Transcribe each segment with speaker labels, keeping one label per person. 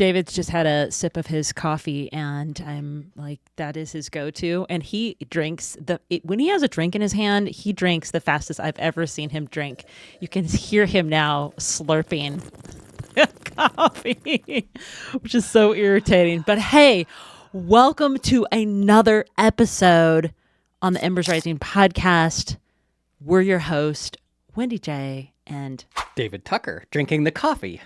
Speaker 1: David's just had a sip of his coffee, and I'm like, that is his go-to. And he drinks when he has a drink in his hand, he drinks the fastest I've ever seen him drink. You can hear him now slurping coffee, which is so irritating. But hey, welcome to another episode on the Embers Rising podcast. We're your host, Wendy J. and
Speaker 2: David Tucker, drinking the coffee.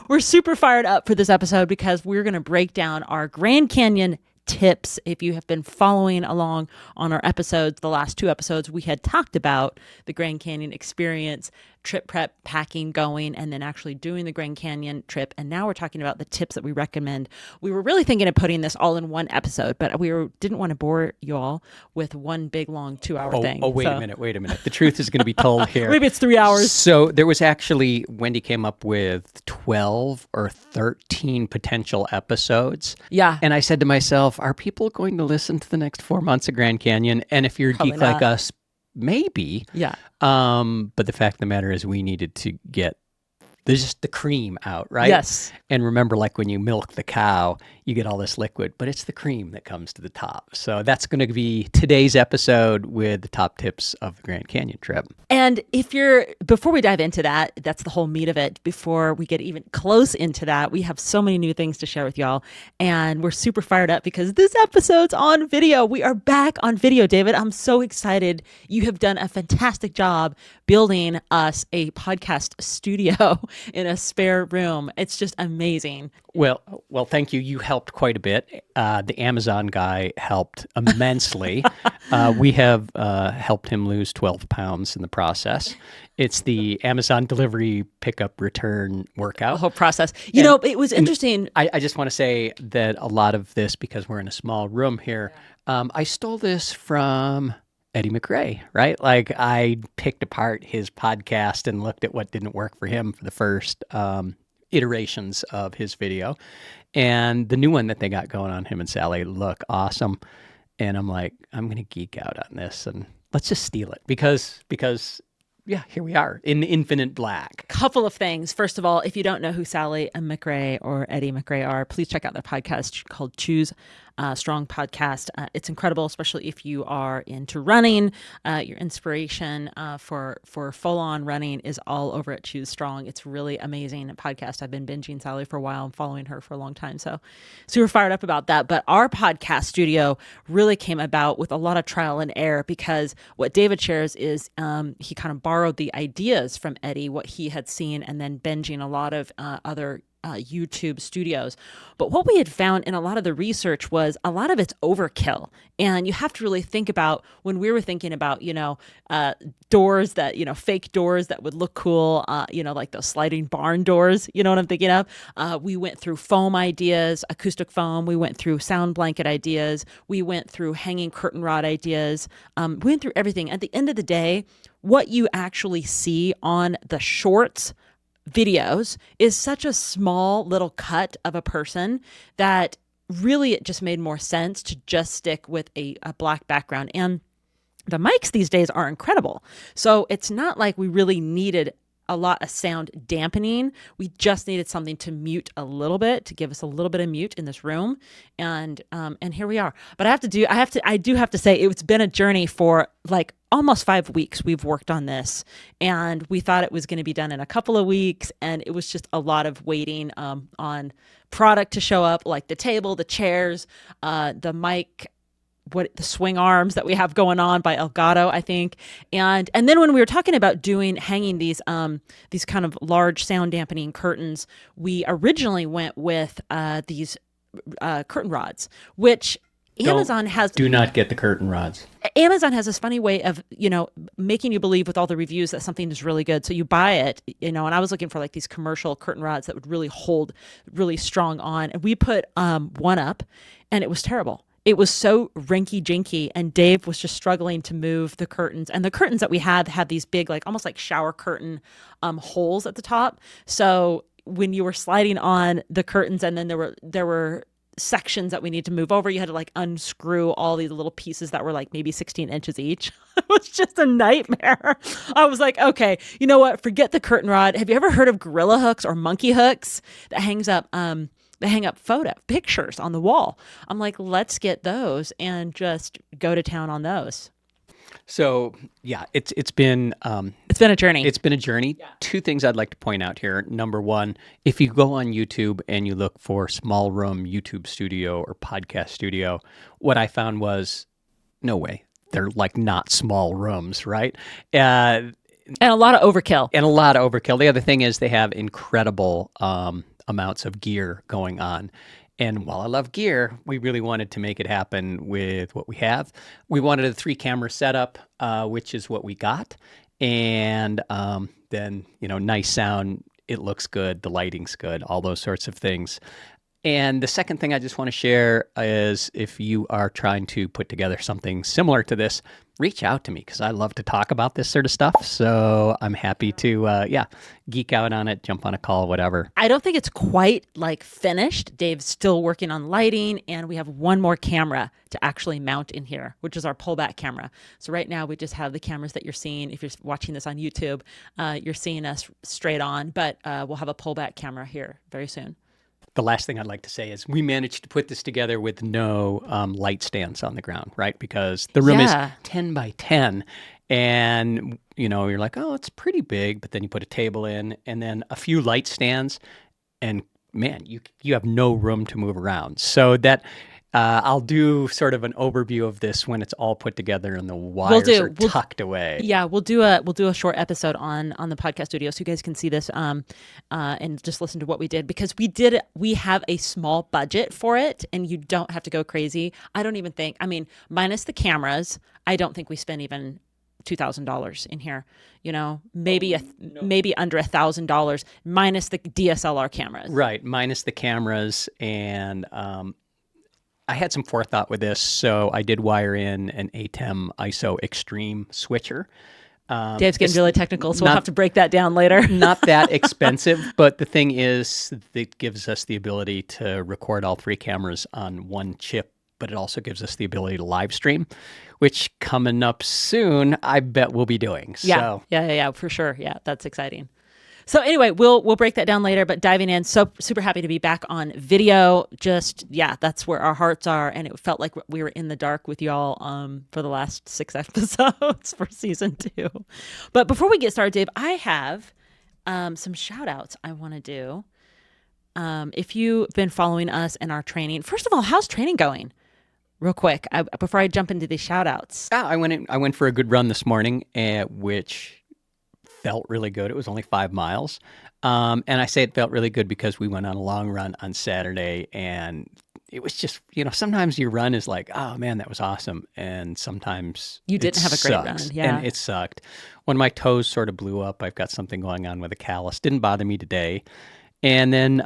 Speaker 1: We're super fired up for this episode because we're going to break down our Grand Canyon tips. If you have been following along on our episodes, the last two episodes, we had talked about the Grand Canyon experience, trip prep, packing, going, and then actually doing the Grand Canyon trip. And now we're talking about the tips that we recommend. We were really thinking of putting this all in one episode, but didn't want to bore you all with one big, long 2-hour thing.
Speaker 2: Wait a minute. The truth is going to be told here.
Speaker 1: Maybe it's 3 hours.
Speaker 2: So there was actually, Wendy came up with 12 or 13 potential episodes.
Speaker 1: Yeah.
Speaker 2: And I said to myself, are people going to listen to the next 4 months of Grand Canyon? And if you're a geek like us, maybe.
Speaker 1: Yeah.
Speaker 2: But the fact of the matter is we needed to get just the cream out, right?
Speaker 1: Yes.
Speaker 2: And remember, like when you milk the cow, you get all this liquid, but it's the cream that comes to the top. So that's going to be today's episode with the top tips of the Grand Canyon trip.
Speaker 1: And before we dive into that, that's the whole meat of it. Before we get even close into that, we have so many new things to share with y'all. And we're super fired up because this episode's on video. We are back on video, David. I'm so excited. You have done a fantastic job building us a podcast studio in a spare room. It's just amazing.
Speaker 2: Well, thank you. You helped quite a bit. The Amazon guy helped immensely. We have helped him lose 12 pounds in the process. It's the Amazon delivery pickup return workout.
Speaker 1: The whole process. You know, it was interesting.
Speaker 2: I just want to say that a lot of this, because we're in a small room here, I stole this from Eddie McRae, right? Like I picked apart his podcast and looked at what didn't work for him for the first iterations of his video. And the new one that they got going on, him and Sally, look awesome. And I'm like, I'm going to geek out on this and let's just steal it because yeah, here we are in infinite black.
Speaker 1: Couple of things. First of all, if you don't know who Sally McRae or Eddie McRae are, please check out their podcast called Choose Strong Podcast. It's incredible, especially if you are into running. Your inspiration for full-on running is all over at Choose Strong. It's really amazing podcast. I've been binging Sally for a while. I'm following her for a long time, so super fired up about that. But our podcast studio really came about with a lot of trial and error because what David shares is he kind of borrowed the ideas from Eddie, what he had seen, and then binging a lot of other YouTube studios. But what we had found in a lot of the research was a lot of it's overkill. And you have to really think about when we were thinking about, doors that, fake doors that would look cool, like those sliding barn doors, you know what I'm thinking of? We went through foam ideas, acoustic foam. We went through sound blanket ideas. We went through hanging curtain rod ideas. We went through everything. At the end of the day, what you actually see on the shorts videos is such a small little cut of a person that really it just made more sense to just stick with a black background. And the mics these days are incredible. So it's not like we really needed a lot of sound dampening. We just needed something to mute a little bit, to give us a little bit of mute in this room. And here we are. But I do have to say it's been a journey for like almost 5 weeks. We've worked on this and we thought it was going to be done in a couple of weeks. And it was just a lot of waiting on product to show up, like the table, the chairs, the mic, the swing arms that we have going on by Elgato, I think. And then when we were talking about hanging these kind of large sound dampening curtains, we originally went with these curtain rods, which Amazon has.
Speaker 2: Do not get the curtain rods.
Speaker 1: Amazon has this funny way of, making you believe with all the reviews that something is really good. So you buy it, and I was looking for like these commercial curtain rods that would really hold really strong on. And we put one up and it was terrible. It was so rinky-jinky, and Dave was just struggling to move the curtains. And the curtains that we had these big, like almost like shower curtain holes at the top. So when you were sliding on the curtains, and then there were sections that we need to move over. You had to like unscrew all these little pieces that were like maybe 16 inches each. It was just a nightmare. I was like, okay, you know what? Forget the curtain rod. Have you ever heard of gorilla hooks or monkey hooks that hangs up? They hang up pictures on the wall. I'm like, let's get those and just go to town on those.
Speaker 2: So yeah, it's been
Speaker 1: It's been a journey.
Speaker 2: It's been a journey. Yeah. Two things I'd like to point out here. Number one, if you go on YouTube and you look for small room YouTube studio or podcast studio, what I found was no way. They're like not small rooms, right?
Speaker 1: And a lot of overkill.
Speaker 2: The other thing is they have incredible amounts of gear going on. And while I love gear, we really wanted to make it happen with what we have. We wanted a 3-camera setup, which is what we got. And then, nice sound, it looks good, the lighting's good, all those sorts of things. And the second thing I just want to share is if you are trying to put together something similar to this, reach out to me because I love to talk about this sort of stuff. So I'm happy to, geek out on it, jump on a call, whatever.
Speaker 1: I don't think it's quite like finished. Dave's still working on lighting, and we have one more camera to actually mount in here, which is our pullback camera. So right now we just have the cameras that you're seeing. If you're watching this on YouTube, you're seeing us straight on, but we'll have a pullback camera here very soon.
Speaker 2: The last thing I'd like to say is we managed to put this together with no light stands on the ground, right? Because the room is 10 by 10 and, you're like, oh, it's pretty big. But then you put a table in and then a few light stands and man, you have no room to move around. So that I'll do sort of an overview of this when it's all put together and the wires are tucked away.
Speaker 1: Yeah, we'll do a short episode on the podcast studio so you guys can see this and just listen to what we did because we have a small budget for it and you don't have to go crazy. Minus the cameras, I don't think we spent even $2,000 in here, maybe under $1,000 minus the DSLR cameras.
Speaker 2: Right, minus the cameras and I had some forethought with this, so I did wire in an ATEM ISO Extreme switcher.
Speaker 1: Dave's getting really technical, so we'll have to break that down later.
Speaker 2: Not that expensive, but the thing is, it gives us the ability to record all 3 cameras on one chip, but it also gives us the ability to live stream, which coming up soon, I bet we'll be doing.
Speaker 1: Yeah, for sure. Yeah, that's exciting. So anyway, we'll break that down later, but diving in, so super happy to be back on video. That's where our hearts are. And it felt like we were in the dark with y'all for the last 6 episodes for season 2. But before we get started, Dave, I have some shout outs I want to do. If you've been following us in our training, first of all, how's training going? Real quick, before I jump into these shout outs.
Speaker 2: I went for a good run this morning, which felt really good. It was only 5 miles. And I say it felt really good because we went on a long run on Saturday and it was just, sometimes your run is like, oh man, that was awesome. And sometimes
Speaker 1: you didn't have a great run. Yeah.
Speaker 2: And it sucked. When my toes sort of blew up, I've got something going on with a callus. Didn't bother me today. And then,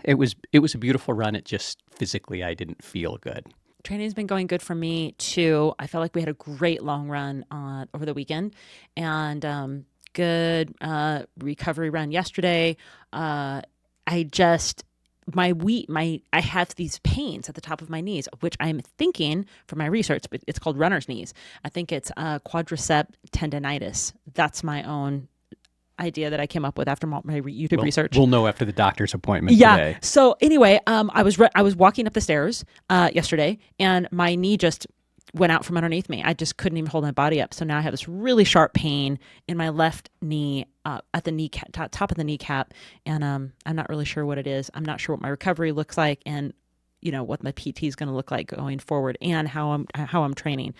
Speaker 2: it was a beautiful run. It just physically, I didn't feel good.
Speaker 1: Training's been going good for me too. I felt like we had a great long run over the weekend and good recovery run yesterday. I have these pains at the top of my knees, which I'm thinking from my research, but it's called runner's knees. I think it's quadricep tendonitis. That's my own idea that I came up with after my YouTube research.
Speaker 2: We'll know after the doctor's appointment today.
Speaker 1: So anyway, I was walking up the stairs yesterday and my knee just went out from underneath me. I just couldn't even hold my body up. So now I have this really sharp pain in my left knee at the top of the kneecap. And I'm not really sure what it is. I'm not sure what my recovery looks like and what my PT is going to look like going forward and how I'm training.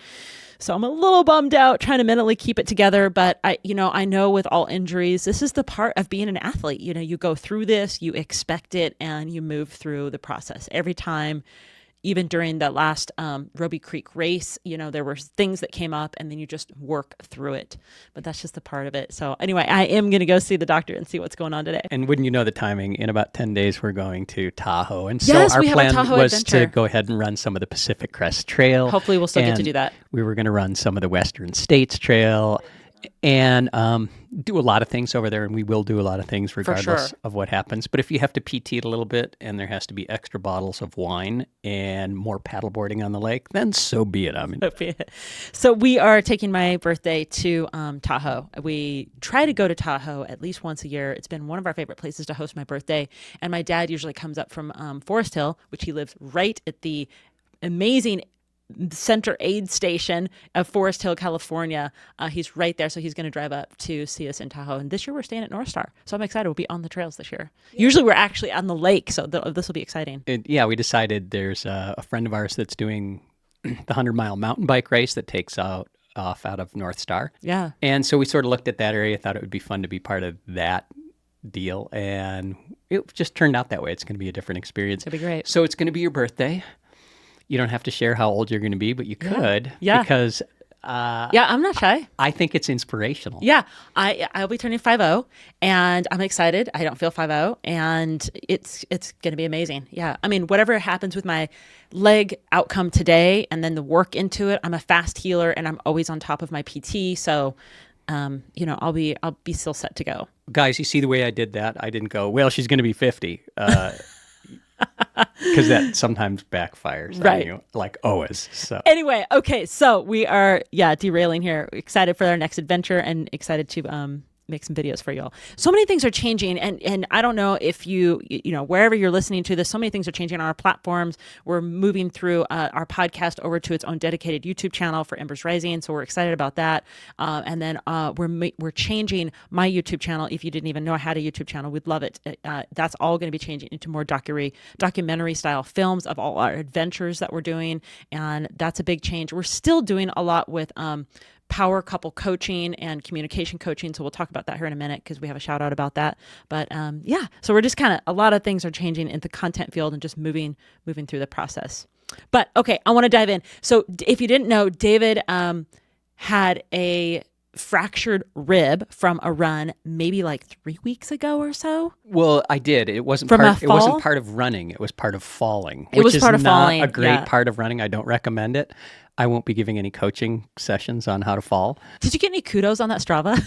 Speaker 1: So I'm a little bummed out trying to mentally keep it together. But I know with all injuries, this is the part of being an athlete. You go through this, you expect it, and you move through the process every time. Even during that last Roby Creek race, there were things that came up and then you just work through it. But that's just a part of it. So anyway, I am going to go see the doctor and see what's going on today.
Speaker 2: And wouldn't you know the timing, in about 10 days, we're going to Tahoe. And
Speaker 1: so
Speaker 2: our plan was to go ahead and run some of the Pacific Crest Trail.
Speaker 1: Hopefully we'll still get to do that.
Speaker 2: We were going to run some of the Western States Trail. and do a lot of things over there, and we will do a lot of things
Speaker 1: For sure.
Speaker 2: regardless of what happens. But if you have to PT it a little bit and there has to be extra bottles of wine and more paddleboarding on the lake, then so be it. I mean,
Speaker 1: So we are taking my birthday to Tahoe. We try to go to Tahoe at least once a year. It's been one of our favorite places to host my birthday. And my dad usually comes up from Forest Hill, which he lives right at the amazing Center Aid Station of Forest Hill, California. He's right there, so he's going to drive up to see us in Tahoe. And this year we're staying at North Star, so I'm excited. We'll be on the trails this year. Usually we're actually on the lake, so this will be exciting.
Speaker 2: yeah, we decided there's a friend of ours that's doing the 100-mile mountain bike race that takes off out of North Star.
Speaker 1: Yeah.
Speaker 2: And so we sort of looked at that area, thought it would be fun to be part of that deal, and it just turned out that way. It's going to be a different experience.
Speaker 1: It'll be great.
Speaker 2: So it's going to be your birthday. You don't have to share how old you're going to be, but you could.
Speaker 1: Yeah.
Speaker 2: Because
Speaker 1: Yeah, I'm not shy.
Speaker 2: I think it's inspirational.
Speaker 1: Yeah, I'll be turning 50, and I'm excited. I don't feel 50, and it's going to be amazing. Yeah, I mean, whatever happens with my leg outcome today, and then the work into it. I'm a fast healer, and I'm always on top of my PT. So, I'll be still set to go.
Speaker 2: Guys, you see the way I did that? I didn't go, well, she's going to be 50. Because that sometimes backfires on you, like always. So
Speaker 1: anyway, okay, so we are derailing here. Excited for our next adventure and excited to make some videos for y'all. So many things are changing, and I don't know if you wherever you're listening to this, so many things are changing on our platforms. We're moving through our podcast over to its own dedicated YouTube channel for Embers Rising, so we're excited about that. And then we're changing my YouTube channel. If you didn't even know I had a YouTube channel, we'd love it. That's all going to be changing into more documentary style films of all our adventures that we're doing, and that's a big change. We're still doing a lot with power couple coaching and communication coaching. So we'll talk about that here in a minute because we have a shout out about that. But so we're just a lot of things are changing in the content field and just moving through the process. But okay, I want to dive in. So if you didn't know, David had a fractured rib from a run maybe like 3 weeks ago or so.
Speaker 2: Well, I did. It wasn't it wasn't part of running. It was part of falling.
Speaker 1: It was part of
Speaker 2: falling.
Speaker 1: Which is
Speaker 2: not a great part of running. I don't recommend it. I won't be giving any coaching sessions on how to fall.
Speaker 1: Did you get any kudos on that Strava?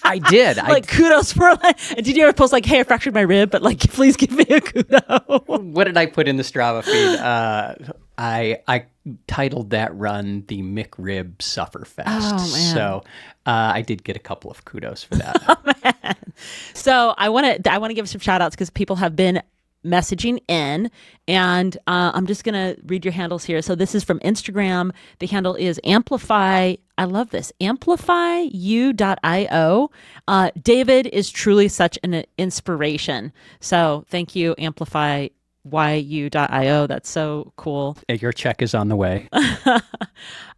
Speaker 2: I did.
Speaker 1: Kudos for did you ever post like, hey, I fractured my rib, but like, please give me a kudo?
Speaker 2: What did I put in the Strava feed? I titled that run the McRib Sufferfest.
Speaker 1: Oh, man.
Speaker 2: So I did get a couple of kudos for that.
Speaker 1: Oh, man. So I want to give some shout outs because people have been messaging in, and I'm just going to read your handles here. So this is from Instagram. The handle is Amplify. I love this. AmplifyU.io. David is truly such an inspiration. So thank you, AmplifyYU.io. That's so cool.
Speaker 2: Your check is on the way.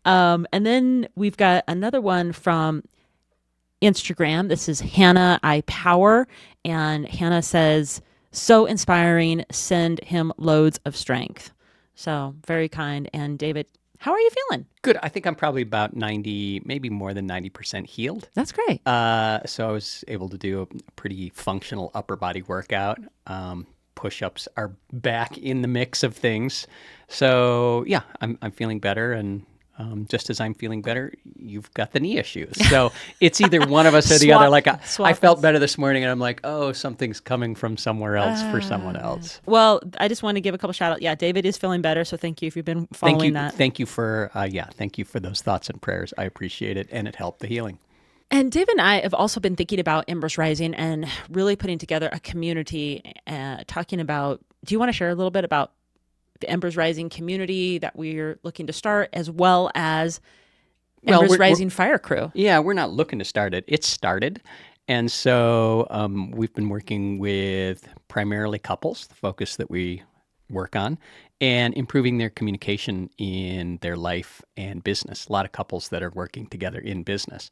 Speaker 1: And then we've got another one from Instagram. This is Hannah I Power, and Hannah says, so inspiring, send him loads of strength. So very kind. And David, how are you feeling?
Speaker 2: Good. I think I'm probably about 90, maybe more than 90% healed.
Speaker 1: That's great.
Speaker 2: So I was able to do a pretty functional upper body workout. Push-ups are back in the mix of things. So yeah, I'm feeling better, and just as I'm feeling better, you've got the knee issues. So it's either one of us or the other. Like I felt better this morning, and I'm like, oh, something's coming from somewhere else for someone else.
Speaker 1: Well, I just want to give a couple shout outs. Yeah, David is feeling better. So thank you if you've been following that.
Speaker 2: Thank you for those thoughts and prayers. I appreciate it, and it helped the healing.
Speaker 1: And Dave and I have also been thinking about Embers Rising and really putting together a community, talking about, do you want to share a little bit about the Embers Rising community that we're looking to start, as well as Embers Rising Fire Crew?
Speaker 2: Yeah, we're not looking to start it. It's started. And so we've been working with primarily couples, the focus that we work on, and improving their communication in their life and business. A lot of couples that are working together in business.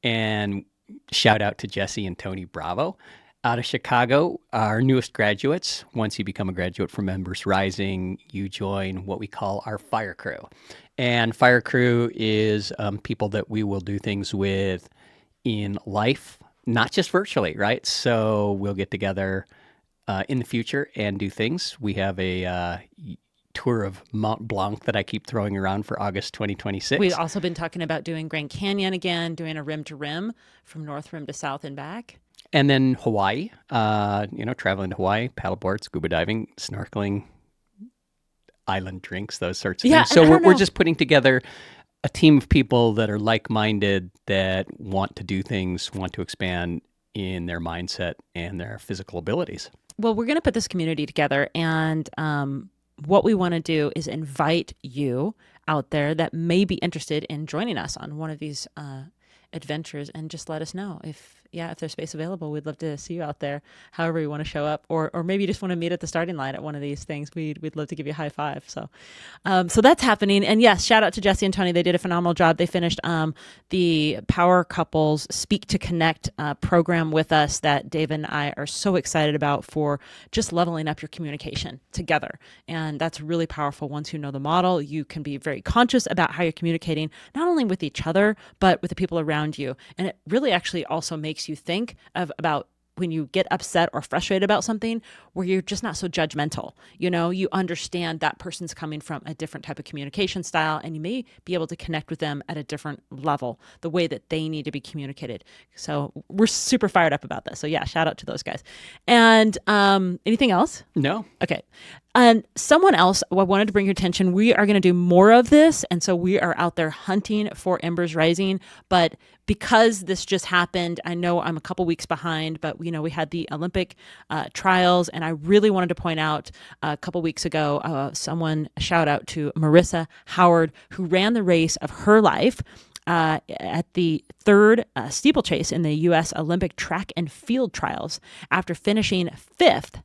Speaker 2: And shout out to Jesse and Tony Bravo out of Chicago, our newest graduates. Once you become a graduate from Embers Rising, you join what we call our Fire Crew. And Fire Crew is people that we will do things with in life, not just virtually, right? So we'll get together in the future and do things. We have a tour of Mont Blanc that I keep throwing around for August 2026.
Speaker 1: We've also been talking about doing Grand Canyon again, doing a rim to rim from North Rim to South and back.
Speaker 2: And then Hawaii, traveling to Hawaii, paddleboard, scuba diving, snorkeling, island drinks, those sorts of things. So we're just putting together a team of people that are like-minded, that want to do things, want to expand in their mindset and their physical abilities.
Speaker 1: Well, we're going to put this community together, and what we want to do is invite you out there that may be interested in joining us on one of these adventures, and just let us know if there's space available. We'd love to see you out there, however you want to show up, or maybe you just want to meet at the starting line at one of these things. We'd love to give you a high five. So that's happening. And yes, shout out to Jesse and Tony. They did a phenomenal job. They finished the Power Couples Speak to Connect program with us that Dave and I are so excited about, for just leveling up your communication together. And that's really powerful. Once you know the model, you can be very conscious about how you're communicating, not only with each other, but with the people around you. And it really actually also makes you think about when you get upset or frustrated about something, where you're just not so judgmental. You understand that person's coming from a different type of communication style, and you may be able to connect with them at a different level, the way that they need to be communicated. So we're super fired up about this. So yeah, shout out to those guys. And anything else?
Speaker 2: No.
Speaker 1: Okay. And someone else, I wanted to bring your attention. We are going to do more of this. And so we are out there hunting for Embers Rising. But because this just happened, I know I'm a couple weeks behind, but we had the Olympic trials. And I really wanted to point out a couple weeks ago, a shout out to Marissa Howard, who ran the race of her life at the third steeplechase in the U.S. Olympic track and field trials, after finishing fifth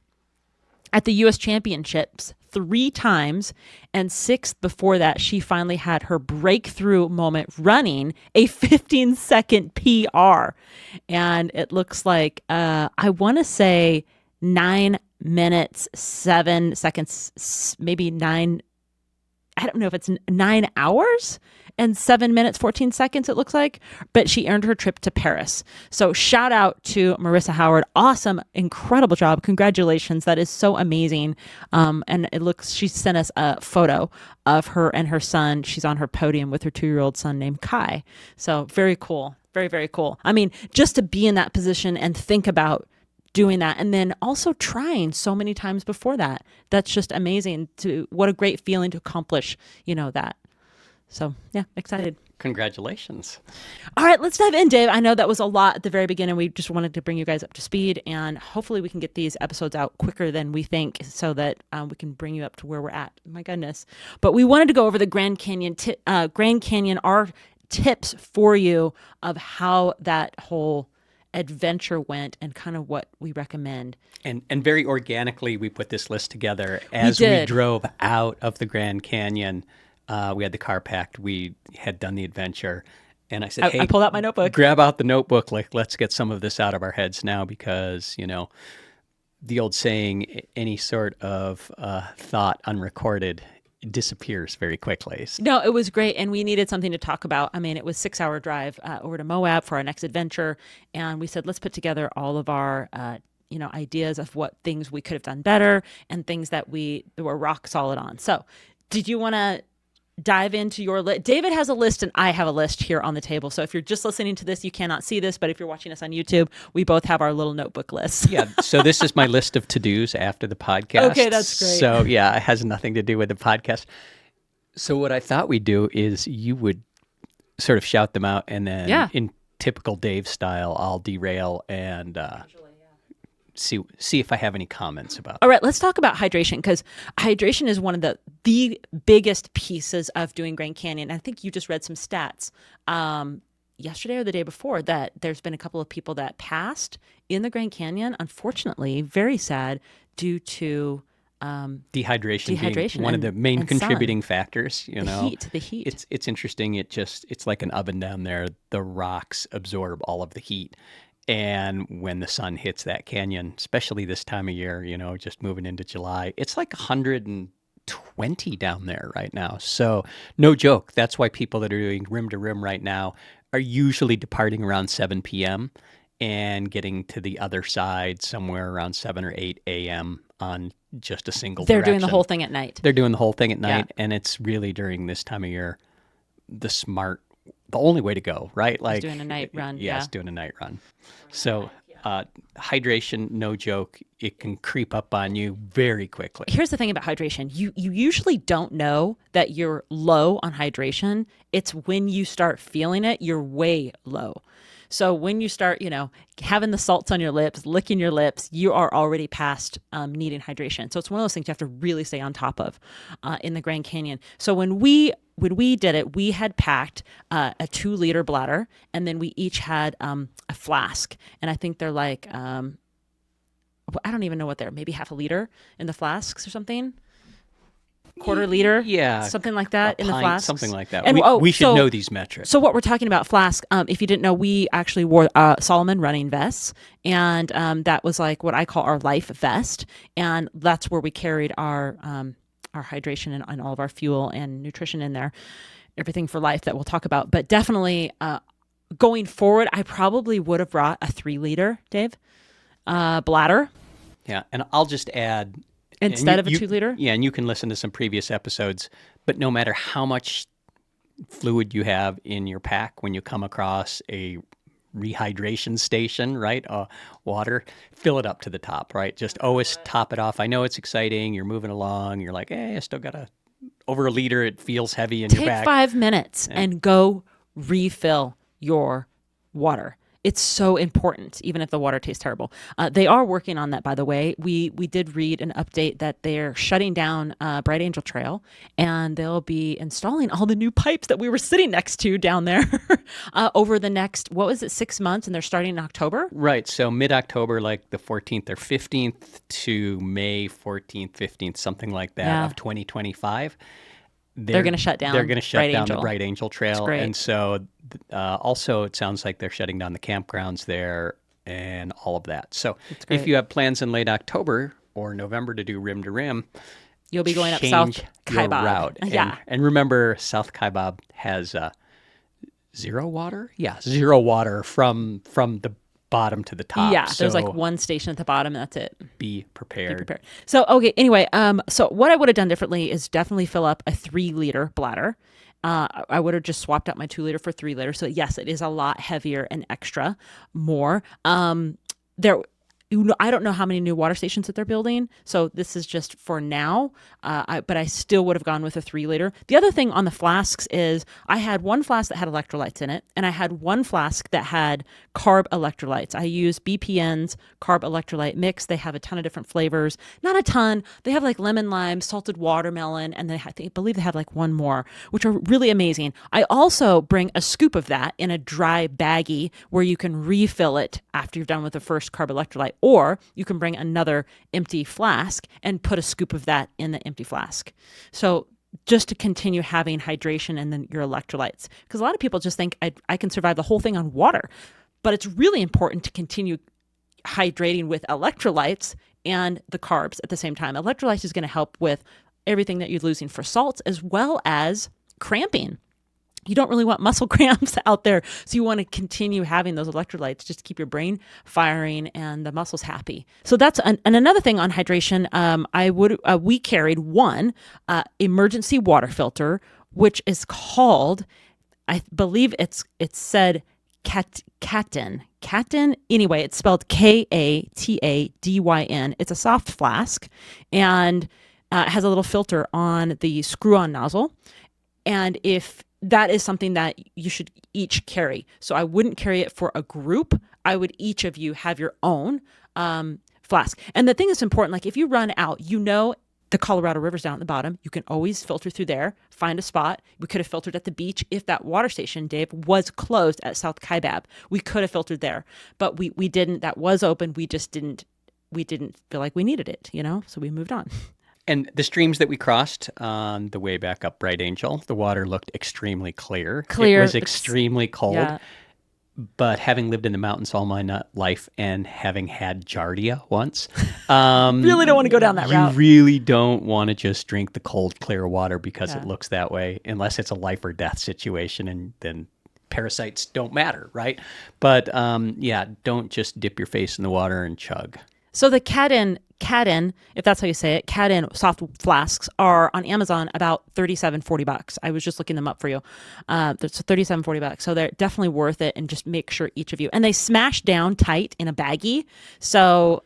Speaker 1: at the U.S. Championships 3 times, and 6th before that. She finally had her breakthrough moment running a 15-second PR. And it looks like, I want to say 9 minutes, 7 seconds, maybe 9, I don't know if it's 9 hours and 7 minutes, 14 seconds, it looks like, but she earned her trip to Paris. So shout out to Marissa Howard. Awesome, incredible job. Congratulations. That is so amazing. And she sent us a photo of her and her son. She's on her podium with her 2-year-old son named Kai. So very cool. Very, very cool. I mean, just to be in that position and think about doing that, and then also trying so many times before that. That's just amazing. What a great feeling to accomplish, that. So yeah, excited.
Speaker 2: Congratulations.
Speaker 1: All right, let's dive in, Dave. I know that was a lot at the very beginning. We just wanted to bring you guys up to speed, and hopefully we can get these episodes out quicker than we think, so that we can bring you up to where we're at. My goodness. But we wanted to go over the Grand Canyon, our tips for you of how that whole adventure went, and kind of what we recommend.
Speaker 2: And very organically, we put this list together as we drove out of the Grand Canyon. We had the car packed. We had done the adventure. And I said, hey,
Speaker 1: I pulled out my notebook.
Speaker 2: Grab out the notebook. Let's get some of this out of our heads now, because, the old saying, any sort of thought unrecorded disappears very quickly.
Speaker 1: No, it was great. And we needed something to talk about. I mean, it was a 6-hour drive over to Moab for our next adventure. And we said, let's put together all of our ideas of what things we could have done better, and things that we were rock solid on. So did you want to dive into your list? David has a list and I have a list here on the table. So if you're just listening to this, you cannot see this, but if you're watching us on YouTube, we both have our little notebook lists.
Speaker 2: Yeah. So this is my list of to-dos after the podcast.
Speaker 1: Okay, that's great.
Speaker 2: So yeah, it has nothing to do with the podcast. So what I thought we'd do is you would sort of shout them out, and then in typical Dave style, I'll derail and see if I have any comments about.
Speaker 1: All right, let's talk about hydration, because hydration is one of the biggest pieces of doing Grand Canyon. I think you just read some stats yesterday or the day before that there's been a couple of people that passed in the Grand Canyon, unfortunately, very sad, due to
Speaker 2: dehydration being one of the main contributing factors.
Speaker 1: The heat.
Speaker 2: It's interesting. It's like an oven down there. The rocks absorb all of the heat. And when the sun hits that canyon, especially this time of year, just moving into July, it's like 120 down there right now. So no joke. That's why people that are doing rim to rim right now are usually departing around 7 p.m. and getting to the other side somewhere around 7 or 8 a.m. on just a single
Speaker 1: They're
Speaker 2: direction.
Speaker 1: doing the whole thing at night.
Speaker 2: They're doing the whole thing at night,
Speaker 1: Yeah.
Speaker 2: and it's really during this time of year the only way to go, right? Like
Speaker 1: doing a night run, yeah.
Speaker 2: Yes, doing a night run. So hydration, no joke, it can creep up on you very quickly.
Speaker 1: Here's the thing about hydration. You usually don't know that you're low on hydration. It's when you start feeling it, you're way low. So when you start, having the salts on your lips, licking your lips, you are already past needing hydration. So it's one of those things you have to really stay on top of in the Grand Canyon. So when we did it, we had packed a 2-liter bladder, and then we each had a flask. And I think they're like, I don't even know what they're, maybe half a liter in the flasks or something. Quarter liter,
Speaker 2: Yeah,
Speaker 1: something like that in the
Speaker 2: pint,
Speaker 1: flasks,
Speaker 2: something like that.
Speaker 1: And
Speaker 2: we should know these metrics.
Speaker 1: So what we're talking about flask, if you didn't know, we actually wore Solomon running vests, and that was like what I call our life vest, and that's where we carried our hydration and all of our fuel and nutrition in there, everything for life that we'll talk about. But definitely going forward, I probably would have brought a 3-liter, Dave, bladder.
Speaker 2: Yeah, and I'll just add,
Speaker 1: instead of a 2-liter?
Speaker 2: Yeah, and you can listen to some previous episodes, but no matter how much fluid you have in your pack, when you come across a rehydration station, right, water, fill it up to the top, right? Just always top it off. I know it's exciting. You're moving along. You're like, hey, I still got over a liter. It feels heavy in your back.
Speaker 1: Take 5 minutes and go refill your water. It's so important, even if the water tastes terrible. They are working on that, by the way. We did read an update that they're shutting down Bright Angel Trail, and they'll be installing all the new pipes that we were sitting next to down there over the next, 6 months, and they're starting in October?
Speaker 2: Right. So mid-October, like the 14th or 15th to May 14th, 15th, something like that of 2025.
Speaker 1: They're going to shut down.
Speaker 2: They're going to shut
Speaker 1: Bright
Speaker 2: down
Speaker 1: Angel.
Speaker 2: the Bright Angel Trail, and so also it sounds like they're shutting down the campgrounds there and all of that. So if you have plans in late October or November to do rim to rim,
Speaker 1: you'll be going up South Kaibab.
Speaker 2: Route. And remember, South Kaibab has zero water. Yeah, zero water from the bottom to the top.
Speaker 1: Yeah, there's like one station at the bottom, and that's it.
Speaker 2: Be prepared.
Speaker 1: So, okay, anyway, so what I would have done differently is definitely fill up a 3-liter bladder. I would have just swapped out my 2-liter for 3-liter. So yes, it is a lot heavier and extra more. I don't know how many new water stations that they're building, so this is just for now, but I still would have gone with a 3-liter. The other thing on the flasks is I had one flask that had electrolytes in it, and I had one flask that had carb electrolytes. I use BPN's carb electrolyte mix. They have a ton of different flavors. Not a ton. They have like lemon lime, salted watermelon, and I believe they have like one more, which are really amazing. I also bring a scoop of that in a dry baggie where you can refill it after you're done with the first carb electrolyte. Or you can bring another empty flask and put a scoop of that in the empty flask. So just to continue having hydration and then your electrolytes. Because a lot of people just think I can survive the whole thing on water. But it's really important to continue hydrating with electrolytes and the carbs at the same time. Electrolytes is going to help with everything that you're losing for salts as well as cramping. You don't really want muscle cramps out there. So you want to continue having those electrolytes just to keep your brain firing and the muscles happy. So that's and another thing on hydration. We carried one emergency water filter, which is called, I believe it's said Katadyn. Anyway, it's spelled Katadyn. It's a soft flask, and it has a little filter on the screw-on nozzle. And if that is something that you should each carry. So I wouldn't carry it for a group. I would each of you have your own flask. And the thing that's important, like if you run out, the Colorado River's down at the bottom. You can always filter through there, find a spot. We could have filtered at the beach if that water station, Dave, was closed at South Kaibab. We could have filtered there, but we didn't. That was open. We just didn't feel like we needed it, so we moved on.
Speaker 2: And the streams that we crossed on the way back up Bright Angel, the water looked extremely clear. It was extremely cold. Yeah. But having lived in the mountains all my life and having had Giardia once,
Speaker 1: really don't want to go down that route.
Speaker 2: You really don't want to just drink the cold, clear water because it looks that way, unless it's a life or death situation, and then parasites don't matter, right? But don't just dip your face in the water and chug.
Speaker 1: So the Cadden, if that's how you say it, Cadden soft flasks are on Amazon about $37-40. I was just looking them up for you. That's $37-40. So they're definitely worth it. And just make sure each of you, and they smash down tight in a baggie. So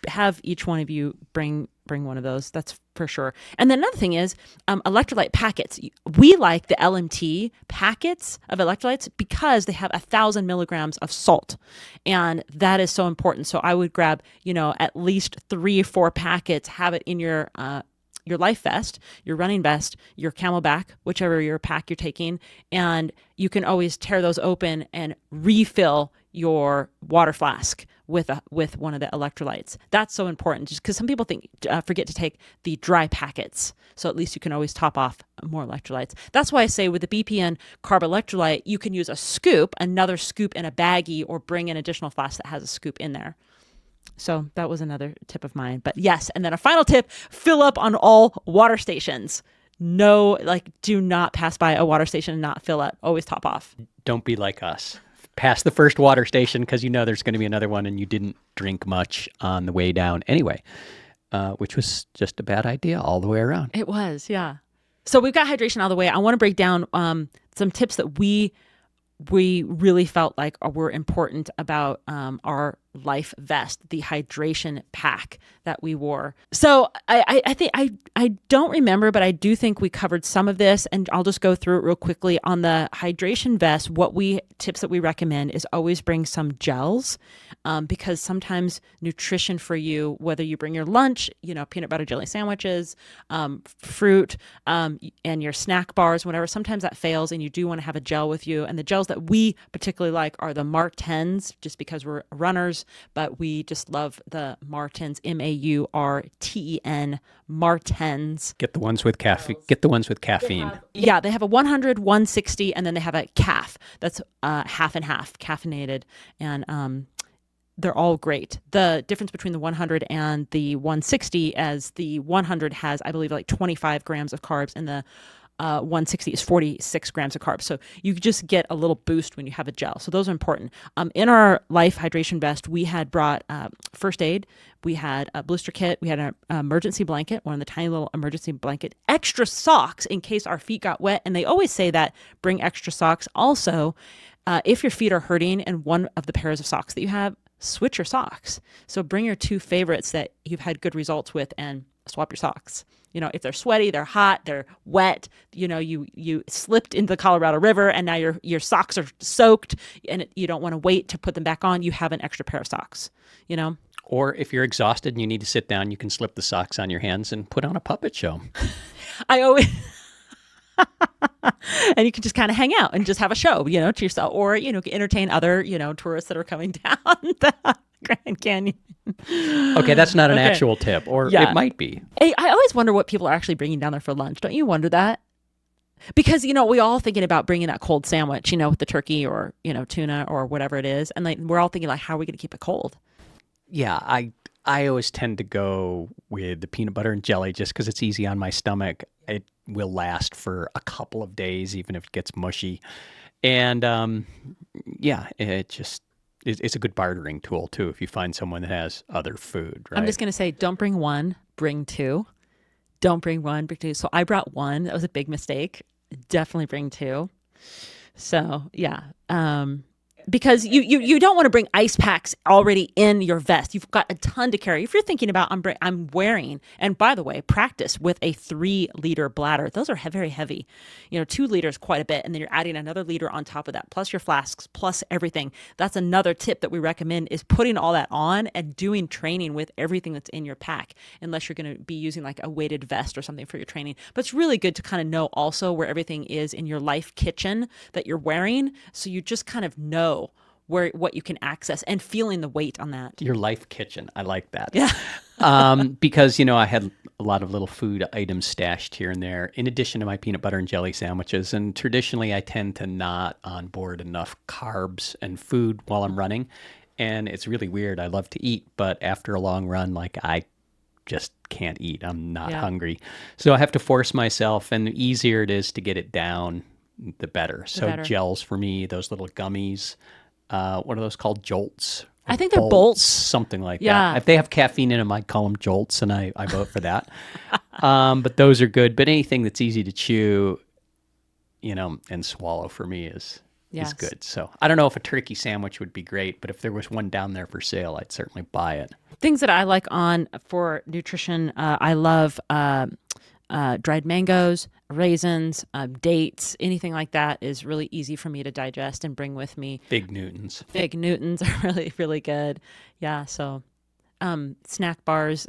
Speaker 1: have each one of you bring one of those. That's for sure. And then another thing is electrolyte packets. We like the LMT packets of electrolytes because they have 1,000 milligrams of salt, and that is so important. So I would grab, at least 3 or 4 packets. Have it in your life vest, your running vest, your Camelback, whichever your pack you're taking, and you can always tear those open and refill your water flask with one of the electrolytes. That's so important, just because some people forget to take the dry packets. So at least you can always top off more electrolytes. That's why I say with the BPN carb electrolyte, you can use another scoop in a baggie, or bring an additional flask that has a scoop in there. So that was another tip of mine. But yes, and then a final tip: fill up on all water stations. No, do not pass by a water station and not fill up. Always top off.
Speaker 2: Don't be like us. Pass the first water station because there's going to be another one, and you didn't drink much on the way down anyway, which was just a bad idea all the way around.
Speaker 1: It was, yeah. So we've got hydration out of the way. I want to break down some tips that we really felt like were important about our life vest, the hydration pack that we wore. So I think I don't remember, but I do think we covered some of this, and I'll just go through it real quickly. On the hydration vest, tips that we recommend is always bring some gels, because sometimes nutrition for you, whether you bring your lunch, peanut butter jelly sandwiches, fruit, and your snack bars, whatever, sometimes that fails, and you do want to have a gel with you. And the gels that we particularly like are the Martens, just because we're runners, but we just love the Martens, MAURTEN, Martens.
Speaker 2: Get the ones with caffeine. Get the ones with caffeine.
Speaker 1: Yeah, they have a 100, 160, and then they have a CAF that's half and half caffeinated, and they're all great. The difference between the 100 and the 160, as the 100 has, I believe, like 25 grams of carbs, and the 160 is 46 grams of carbs. So you just get a little boost when you have a gel. So those are important. In our Life Hydration Vest, we had brought first aid. We had a blister kit. We had an emergency blanket, one of the tiny little emergency blanket, extra socks in case our feet got wet. And they always say that bring extra socks. Also, if your feet are hurting and one of the pairs of socks that you have, switch your socks. So bring your 2 favorites that you've had good results with and swap your socks. If they're sweaty, they're hot, they're wet, you slipped into the Colorado River and now your socks are soaked, and you don't want to wait to put them back on, you have an extra pair of socks,
Speaker 2: Or if you're exhausted and you need to sit down, you can slip the socks on your hands and put on a puppet show.
Speaker 1: I always... and you can just kind of hang out and just have a show, to yourself, or, entertain other, tourists that are coming down the Grand Canyon.
Speaker 2: Okay, that's not an actual tip, or it might be.
Speaker 1: Hey, I always wonder what people are actually bringing down there for lunch. Don't you wonder that? Because, we all thinking about bringing that cold sandwich, with the turkey or, tuna or whatever it is. And we're all thinking how are we going to keep it cold?
Speaker 2: Yeah, I always tend to go with the peanut butter and jelly just because it's easy on my stomach. It will last for a couple of days, even if it gets mushy. And it's a good bartering tool too if you find someone that has other food, right?
Speaker 1: I'm just going to say, don't bring one, bring 2. Don't bring one, bring 2. So I brought 1. That was a big mistake. Definitely bring 2. So yeah. Because you don't want to bring ice packs already in your vest. You've got a ton to carry. If you're thinking about I'm wearing, and by the way, practice with a 3-liter bladder. Those are very heavy. 2 liters quite a bit, and then you're adding another liter on top of that, plus your flasks, plus everything. That's another tip that we recommend, is putting all that on and doing training with everything that's in your pack, unless you're going to be using like a weighted vest or something for your training. But it's really good to kind of know also where everything is in your life kitchen that you're wearing, so you just kind of know what you can access and feeling the weight on that.
Speaker 2: Your life kitchen. I like that.
Speaker 1: Yeah.
Speaker 2: Because, I had a lot of little food items stashed here and there, in addition to my peanut butter and jelly sandwiches. And traditionally, I tend to not on board enough carbs and food while I'm running. And it's really weird. I love to eat, but after a long run, I just can't eat. I'm not hungry. So I have to force myself, and the easier it is to get it down, the better. So gels for me, those little gummies. What are those called? Jolts
Speaker 1: I think they're bolts.
Speaker 2: Something like
Speaker 1: Yeah.
Speaker 2: that. If they have caffeine in them, I'd call them jolts, and I vote for that. But those are good. But anything that's easy to chew, and swallow for me is good. So I don't know if a turkey sandwich would be great, but if there was one down there for sale, I'd certainly buy it.
Speaker 1: Things that I like on for nutrition, I love dried mangoes, raisins, dates, anything like that is really easy for me to digest and bring with me.
Speaker 2: Fig Newtons.
Speaker 1: Fig Newtons are really, really good. Yeah. So, snack bars,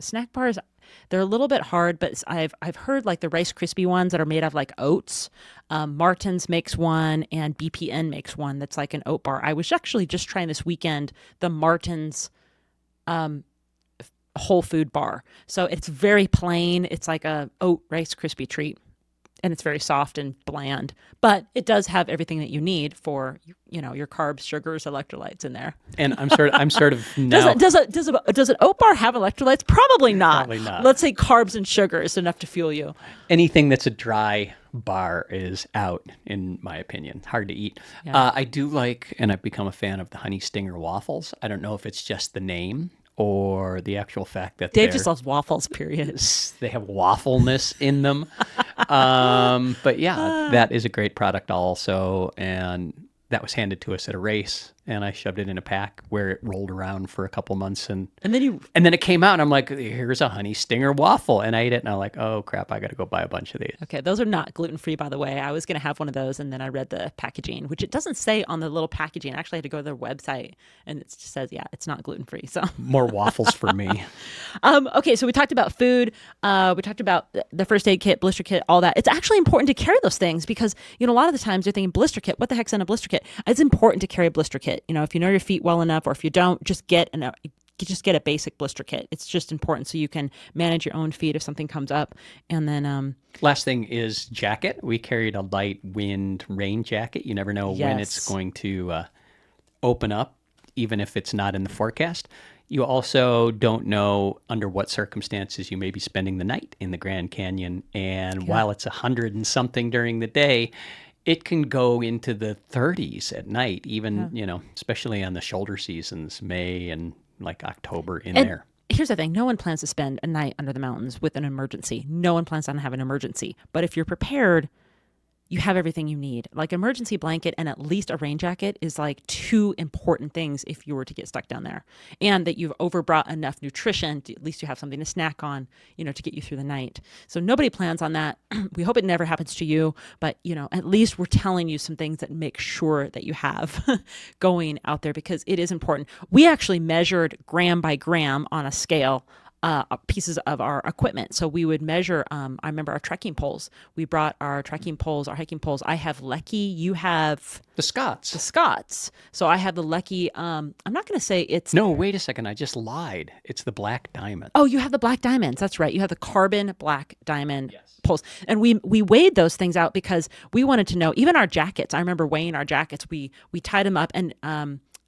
Speaker 1: they're a little bit hard, but I've heard like the Rice Krispie ones that are made of like oats. Martin's makes one and BPN makes one that's like an oat bar. I was actually just trying this weekend the Martin's whole food bar. So it's very plain. It's like a oat Rice Krispie treat, and it's very soft and bland, but it does have everything that you need for, your carbs, sugars, electrolytes in there.
Speaker 2: And I'm sort of now.
Speaker 1: Does an oat bar have electrolytes? Probably not.
Speaker 2: Probably not.
Speaker 1: Let's say carbs and sugar is enough to fuel you.
Speaker 2: Anything that's a dry bar is out, in my opinion. Hard to eat.
Speaker 1: Yeah.
Speaker 2: I do like, and I've become a fan of the Honey Stinger waffles. I don't know if it's just the name or the actual fact that
Speaker 1: Dave just loves waffles, period.
Speaker 2: They have waffleness in them. But yeah, that is a great product also. And that was handed to us at a race, and I shoved it in a pack where it rolled around for a couple months, and then it came out, and I'm like, here's a Honey Stinger waffle, and I ate it, and I'm like, oh crap, I got to go buy a bunch of these.
Speaker 1: Okay, those are not gluten-free, by the way. I was going to have one of those, and then I read the packaging, which it doesn't say on the little packaging. I actually had to go to their website, and it just says, yeah, it's not gluten-free. So
Speaker 2: more waffles for me.
Speaker 1: Okay, so we talked about food. We talked about the first aid kit, blister kit, all that. It's actually important to carry those things because, a lot of the times you're thinking blister kit, what the heck's in a blister kit? It's important to carry a blister kit. If you know your feet well enough, or if you don't, just get a basic blister kit. It's just important so you can manage your own feet if something comes up. And then
Speaker 2: last thing is jacket. We carried a light wind rain jacket. You never know when it's going to open up, even if it's not in the forecast. You also don't know under what circumstances you may be spending the night in the Grand Canyon. And while it's 100 and something during the day, it can go into the 30s at night, even, especially on the shoulder seasons, May and like October there.
Speaker 1: Here's the thing. No one plans to spend a night under the mountains with an emergency. No one plans on having an emergency. But if you're prepared, you have everything you need. Like emergency blanket and at least a rain jacket is like two important things if you were to get stuck down there. And that you've overbrought enough nutrition, at least you have something to snack on, to get you through the night. So nobody plans on that. We hope it never happens to you, but at least we're telling you some things that make sure that you have going out there because it is important. We actually measured gram by gram on a scale pieces of our equipment. So we would measure, I remember our trekking poles. We brought our trekking poles, our hiking poles. I have Lecky, you have...
Speaker 2: The Scots.
Speaker 1: So I have the Lecky, I'm not going to say it's...
Speaker 2: No, wait a second. I just lied. It's the Black Diamond.
Speaker 1: Oh, you have the Black Diamonds. That's right. You have the carbon Black Diamond poles. And we weighed those things out because we wanted to know, even our jackets. I remember weighing our jackets. We tied them up and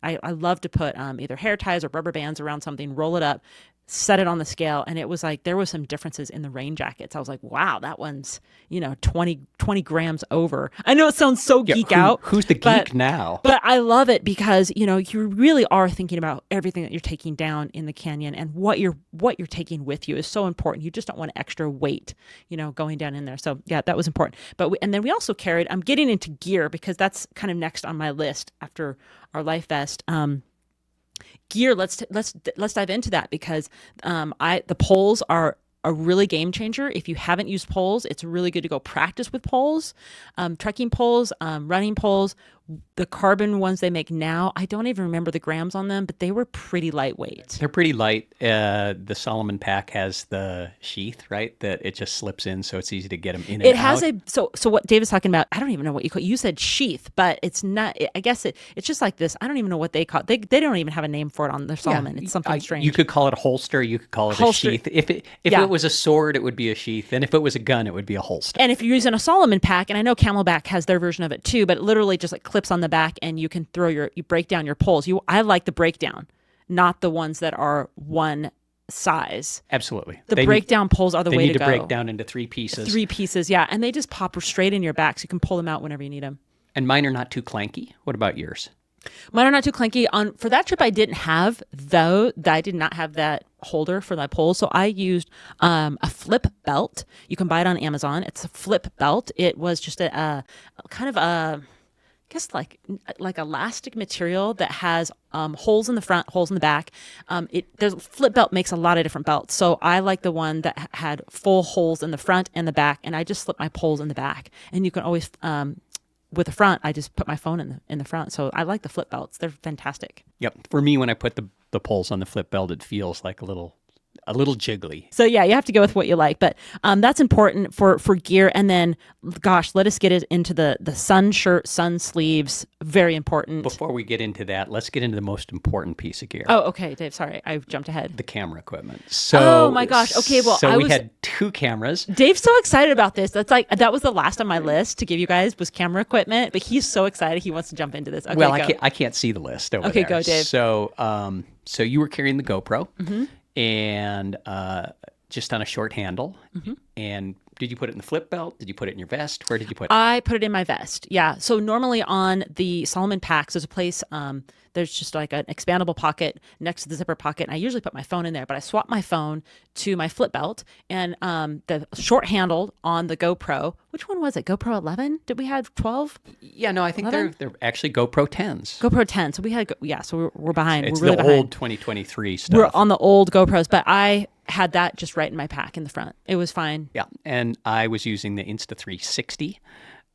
Speaker 1: I love to put either hair ties or rubber bands around something, roll it up, set it on the scale, and it was like there was some differences in the rain jackets. I was like, wow, that one's 20 grams over. I know it sounds so geek out.
Speaker 2: Who's the geek now?
Speaker 1: But I love it because you really are thinking about everything that you're taking down in the canyon, and what you're taking with you is so important. You just don't want extra weight going down in there. So yeah, that was important. But and then we also carried, I'm getting into gear because that's kind of next on my list after our life vest. Gear, let's dive into that because the poles are a really game changer. If you haven't used poles, it's really good to go practice with poles, trekking poles, running poles. The carbon ones they make now, I don't even remember the grams on them, but they were pretty lightweight.
Speaker 2: They're pretty light. The Solomon pack has the sheath, right? That it just slips in, so it's easy to get them in and out.
Speaker 1: It has so what Dave is talking about, I don't even know what you call it. You said sheath, but it's not, I guess it's just like this. I don't even know what they call it. They don't even have a name for it on their Solomon. It's something strange.
Speaker 2: You could call it a holster. You could call it a sheath. If it was a sword, it would be a sheath. And if it was a gun, it would be a holster.
Speaker 1: And if you're using a Solomon pack, and I know Camelback has their version of it too, but it literally just like clips on the back and you can you break down your poles. I like the breakdown, not the ones that are one size.
Speaker 2: Absolutely.
Speaker 1: The breakdown poles are the way to go.
Speaker 2: They need to break down into 3 pieces.
Speaker 1: 3 pieces, yeah. And they just pop straight in your back so you can pull them out whenever you need them.
Speaker 2: And mine are not too clanky. What about yours?
Speaker 1: Mine are not too clanky. On for that trip, I didn't have though. I did not have that holder for my poles, so I used a flip belt. You can buy it on Amazon. It's a flip belt. It was just a kind of a I guess like elastic material that has holes in the front, holes in the back. There's flip belt makes a lot of different belts, so I like the one that had full holes in the front and the back, and I just slip my poles in the back, and you can always with the front, I just put my phone in the front. So I like the flip belts; they're fantastic.
Speaker 2: Yep. For me, when I put the poles on the flip belt, it feels like a little jiggly.
Speaker 1: So yeah, you have to go with what you like, but that's important for gear. And then, gosh, let us get it into the sun shirt, sun sleeves. Very important.
Speaker 2: Before we get into that, let's get into the most important piece of gear.
Speaker 1: Oh, okay, Dave. Sorry, I jumped ahead.
Speaker 2: The camera equipment. So,
Speaker 1: oh my gosh. Okay, well,
Speaker 2: we had 2 cameras.
Speaker 1: Dave's so excited about this. That was the last on my list to give you guys was camera equipment, but he's so excited he wants to jump into this. Okay,
Speaker 2: well,
Speaker 1: go.
Speaker 2: I can't see the list over
Speaker 1: okay,
Speaker 2: there.
Speaker 1: Go, Dave.
Speaker 2: So, so you were carrying the GoPro.
Speaker 1: Mm-hmm.
Speaker 2: And just on a short handle.
Speaker 1: Mm-hmm.
Speaker 2: And did you put it in the flip belt? Did you put it in your vest? Where did you put it?
Speaker 1: I put it in my vest. Yeah. So normally on the Solomon packs, there's a place, there's just like an expandable pocket next to the zipper pocket. And I usually put my phone in there, but I swapped my phone to my flip belt and the short handle on the GoPro. Which one was it? GoPro 11? Did we have 12?
Speaker 2: Yeah, no, I think they're actually GoPro 10s.
Speaker 1: GoPro 10. So we had, so we're behind.
Speaker 2: It's
Speaker 1: we're really
Speaker 2: the
Speaker 1: behind.
Speaker 2: old 2023 stuff.
Speaker 1: We're on the old GoPros, but I had that just right in my pack in the front. It was fine.
Speaker 2: Yeah, and I was using the Insta360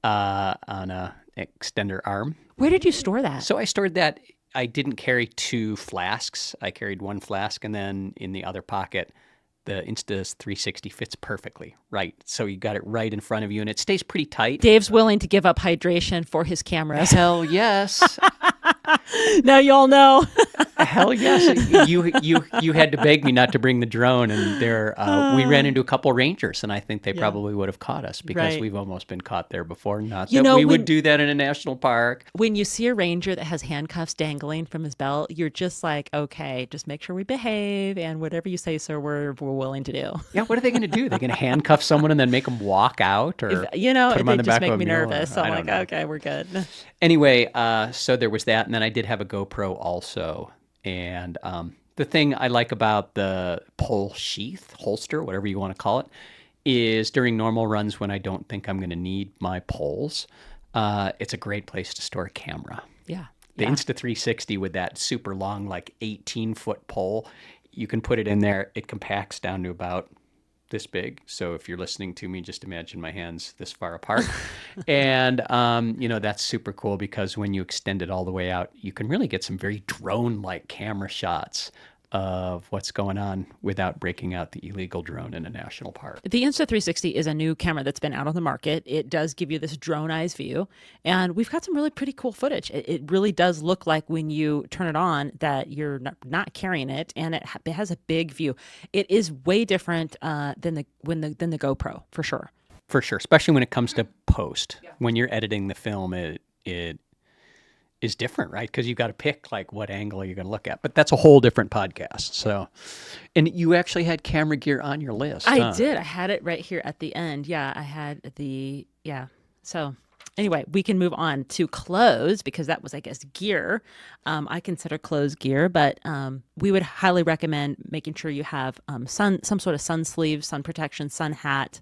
Speaker 2: on a extender arm.
Speaker 1: Where did you store that?
Speaker 2: So I stored that. I didn't carry 2 flasks. I carried 1 flask, and then in the other pocket, the Insta360 fits perfectly, right? So you got it right in front of you, and it stays pretty tight.
Speaker 1: Dave's willing to give up hydration for his cameras.
Speaker 2: Hell yes.
Speaker 1: Now you all know.
Speaker 2: Hell yes. You had to beg me not to bring the drone, and we ran into a couple rangers, and I think they probably would have caught us because we've almost been caught there before. Not that we would do that in a national park.
Speaker 1: When you see a ranger that has handcuffs dangling from his belt, you're just like, okay, just make sure we behave, and whatever you say, sir, we're willing to do.
Speaker 2: Yeah, what are they going to do? They're going to handcuff someone and then make them walk out, or put them on the
Speaker 1: just
Speaker 2: back
Speaker 1: make
Speaker 2: of a
Speaker 1: me
Speaker 2: mule,
Speaker 1: nervous. So I'm like, okay, we're good.
Speaker 2: Anyway, so there was that, and then I did have a GoPro also. And the thing I like about the pole sheath, holster, whatever you want to call it, is during normal runs when I don't think I'm going to need my poles, it's a great place to store a camera.
Speaker 1: Yeah.
Speaker 2: The Insta360 with that super long, like 18-foot pole, you can put it in there. It compacts down to about this big. So if you're listening to me, just imagine my hands this far apart. And, that's super cool because when you extend it all the way out, you can really get some very drone-like camera shots of what's going on without breaking out the illegal drone in a national park.
Speaker 1: The Insta360 is a new camera that's been out on the market. It does give you this drone eyes view, and we've got some really pretty cool footage. It really does look like when you turn it on that you're not carrying it, and it has a big view. It is way different than the GoPro for sure.
Speaker 2: For sure, especially when it comes to post. Yeah. When you're editing the film, it is different, right? Because you've got to pick like what angle you're going to look at. But that's a whole different podcast. So, and you actually had camera gear on your list.
Speaker 1: I did. I had it right here at the end. Yeah, I had So anyway, we can move on to clothes because that was, I guess, gear. I consider clothes gear, but we would highly recommend making sure you have some sort of sun sleeve, sun protection, sun hat.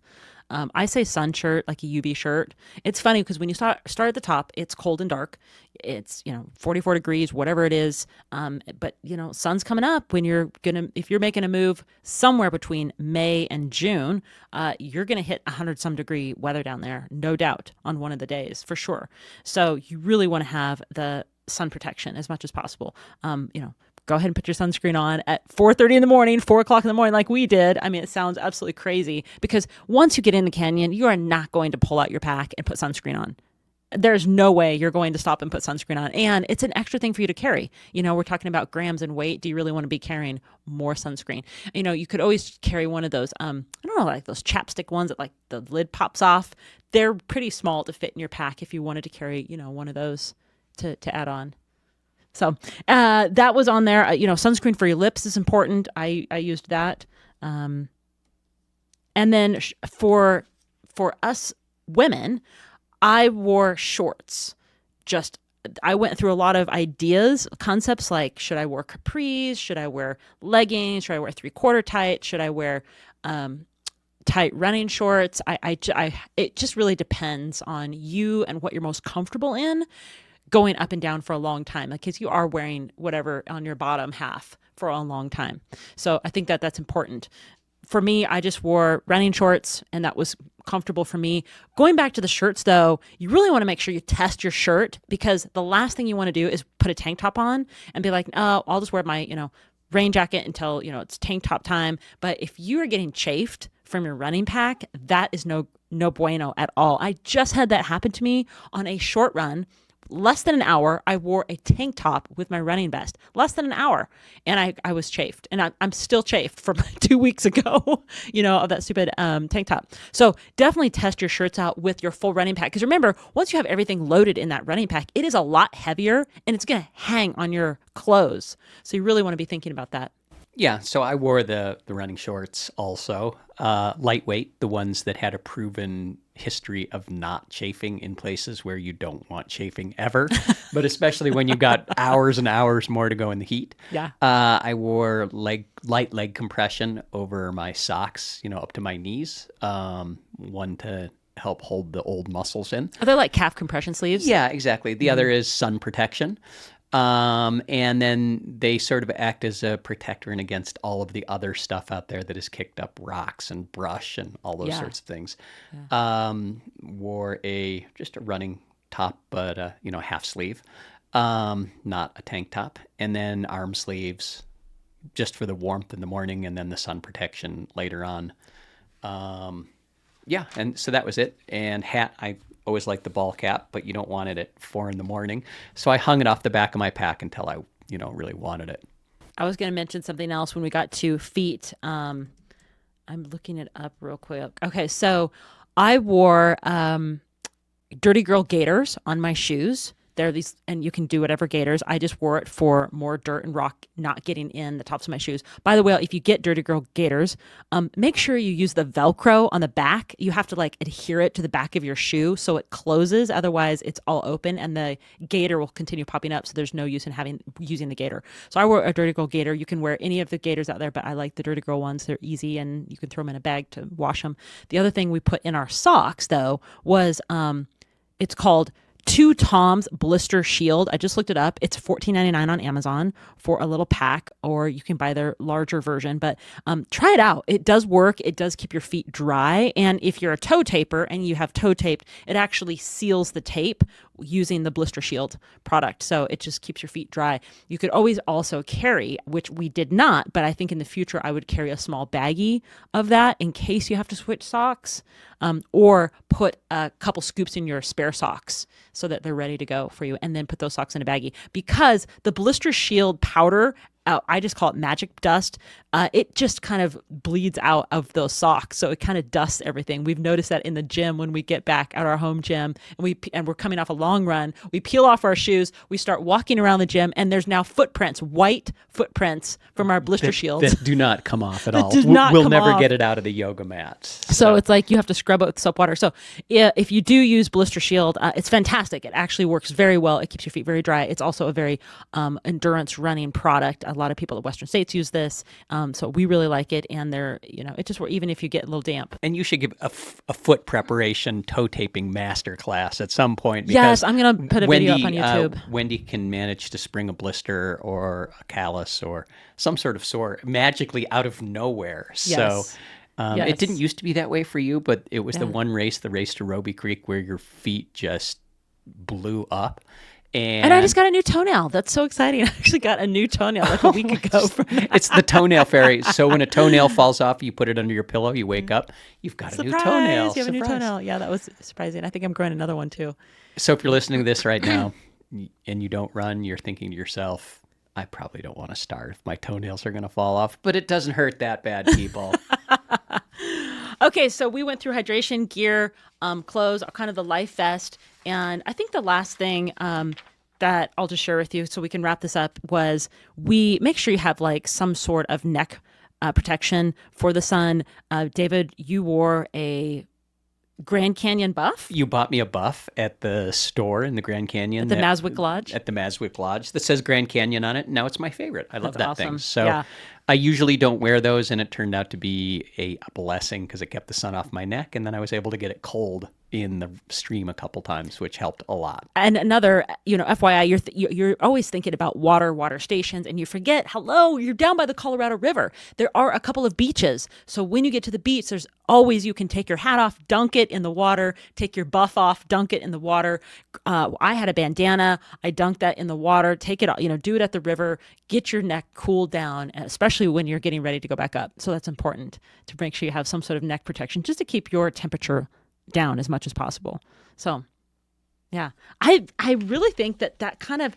Speaker 1: I say sun shirt, like a UV shirt. It's funny because when you start at the top, it's cold and dark. It's 44 degrees, whatever it is. But sun's coming up when if you're making a move somewhere between May and June, you're gonna hit 100-some degree weather down there, no doubt, on one of the days for sure. So you really want to have the sun protection as much as possible. Go ahead and put your sunscreen on at 4:30 in the morning, 4 o'clock in the morning, like we did. I mean, it sounds absolutely crazy because once you get in the canyon, you are not going to pull out your pack and put sunscreen on. There's no way you're going to stop and put sunscreen on. And it's an extra thing for you to carry. We're talking about grams and weight. Do you really want to be carrying more sunscreen? You could always carry one of those, I don't know, like those chapstick ones that like the lid pops off. They're pretty small to fit in your pack if you wanted to carry, one of those to add on. So that was on there. Sunscreen for your lips is important. I used that. And then for us women, I wore shorts, just I went through a lot of ideas, concepts like, should I wear capris? Should I wear leggings? Should I wear 3/4 tight? Should I wear tight running shorts? It just really depends on you and what you're most comfortable in going up and down for a long time, because you are wearing whatever on your bottom half for a long time. So I think that that's important. For me, I just wore running shorts and that was comfortable for me. Going back to the shirts though, you really want to make sure you test your shirt, because the last thing you want to do is put a tank top on and be like, oh, I'll just wear my, rain jacket until, it's tank top time. But if you are getting chafed from your running pack, that is no bueno at all. I just had that happen to me on a short run. Less than an hour, I wore a tank top with my running vest. Less than an hour. And I was chafed. And I'm still chafed from 2 weeks ago, of that stupid tank top. So definitely test your shirts out with your full running pack. Because remember, once you have everything loaded in that running pack, it is a lot heavier and it's going to hang on your clothes. So you really want to be thinking about that.
Speaker 2: Yeah, so I wore the running shorts also, lightweight, the ones that had a proven history of not chafing in places where you don't want chafing ever, but especially when you've got hours and hours more to go in the heat.
Speaker 1: Yeah.
Speaker 2: I wore light leg compression over my socks, up to my knees, one to help hold the old muscles in.
Speaker 1: Are they like calf compression sleeves?
Speaker 2: Yeah, exactly. The other is sun protection. And then they sort of act as a protector and against all of the other stuff out there that has kicked up rocks and brush and all those sorts of things. Yeah. Wore just a running top, but half sleeve, not a tank top, and then arm sleeves just for the warmth in the morning, and then the sun protection later on. Yeah, and so that was it. And hat, I always liked the ball cap, but you don't want it at 4 a.m. So I hung it off the back of my pack until I, really wanted it.
Speaker 1: I was going to mention something else when we got to feet. I'm looking it up real quick. Okay, so I wore Dirty Girl gaiters on my shoes. They're these, and you can do whatever gaiters. I just wore it for more dirt and rock not getting in the tops of my shoes. By the way, if you get Dirty Girl gaiters, make sure you use the Velcro on the back. You have to adhere it to the back of your shoe so it closes. Otherwise, it's all open and the gaiter will continue popping up. So there's no use in using the gaiter. So I wore a Dirty Girl gaiter. You can wear any of the gaiters out there, but I like the Dirty Girl ones. They're easy and you can throw them in a bag to wash them. The other thing we put in our socks though was it's called Two Toms Blister Shield. I just looked it up. It's $14.99 on Amazon for a little pack, or you can buy their larger version. But try it out. It does work. It does keep your feet dry. And if you're a toe taper and you have toe taped, it actually seals the tape using the Blister Shield product. So it just keeps your feet dry. You could always also carry, which we did not, but I think in the future I would carry a small baggie of that in case you have to switch socks, or put a couple scoops in your spare socks so that they're ready to go for you, and then put those socks in a baggie. Because the Blister Shield powder, I just call it magic dust. It just kind of bleeds out of those socks, so it kind of dusts everything. We've noticed that in the gym when we get back at our home gym and we're coming off a long run. We peel off our shoes, we start walking around the gym, and there's now footprints, white footprints from our Blister Shields
Speaker 2: that do not come off at all.
Speaker 1: We'll
Speaker 2: never
Speaker 1: off.
Speaker 2: Get it out of the yoga mats.
Speaker 1: So it's like you have to scrub it with soap water. So if you do use Blister Shield, it's fantastic. It actually works very well. It keeps your feet very dry. It's also a very endurance running product. A lot of people at Western States use this. So we really like it. And they're, it just works even if you get a little damp.
Speaker 2: And you should give a foot preparation toe taping master class at some point.
Speaker 1: Yes, I'm going to put a video up on YouTube.
Speaker 2: Wendy can manage to spring a blister or a callus or some sort of sore magically out of nowhere.
Speaker 1: Yes.
Speaker 2: So it didn't used to be that way for you, but it was the race to Roby Creek, where your feet just blew up. And
Speaker 1: I just got a new toenail. That's so exciting. I actually got a new toenail like a week ago.
Speaker 2: It's the toenail fairy. So when a toenail falls off, you put it under your pillow, you wake up, you've got a new toenail.
Speaker 1: You have a new toenail. Yeah, that was surprising. I think I'm growing another one too.
Speaker 2: So if you're listening to this right now and you don't run, you're thinking to yourself, I probably don't want to start if my toenails are going to fall off. But it doesn't hurt that bad, people.
Speaker 1: Okay, so we went through hydration, gear, clothes, kind of the life vest. And I think the last thing that I'll just share with you so we can wrap this up was we make sure you have some sort of neck protection for the sun. David, you wore a Grand Canyon buff
Speaker 2: You bought me a buff at the store in the Grand Canyon,
Speaker 1: at the Maswick Lodge.
Speaker 2: at the Maswick Lodge, that says Grand Canyon on it. Now it's my favorite. I love
Speaker 1: That's
Speaker 2: that thing.
Speaker 1: awesome.
Speaker 2: So
Speaker 1: Yeah.
Speaker 2: I usually don't wear those, and it turned out to be a blessing because it kept the sun off my neck, and then I was able to get it cold in the stream a couple times, which helped a lot.
Speaker 1: And another, FYI, you're always thinking about water stations, and you forget, hello, you're down by the Colorado River. There are a couple of beaches. So when you get to the beach, there's always, you can take your hat off, dunk it in the water, take your buff off, dunk it in the water. I had a bandana. I dunked that in the water, take it, do it at the river, get your neck cooled down, especially when you're getting ready to go back up. So that's important to make sure you have some sort of neck protection just to keep your temperature down as much as possible. So yeah, I really think that kind of,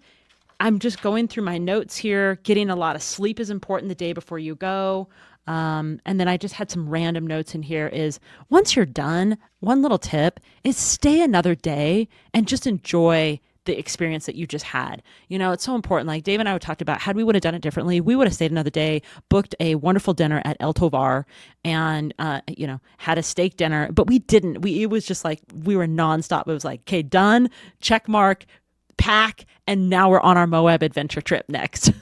Speaker 1: I'm just going through my notes here. Getting a lot of sleep is important the day before you go. And then I just had some random notes in here is once you're done, one little tip is stay another day and just enjoy the experience that you just had. It's so important. Like Dave and I talked about, had we would have done it differently, we would have stayed another day, booked a wonderful dinner at El Tovar, and had a steak dinner. But we didn't. It was just like we were nonstop. It was like, okay, done, check mark, pack, and now we're on our Moab adventure trip next.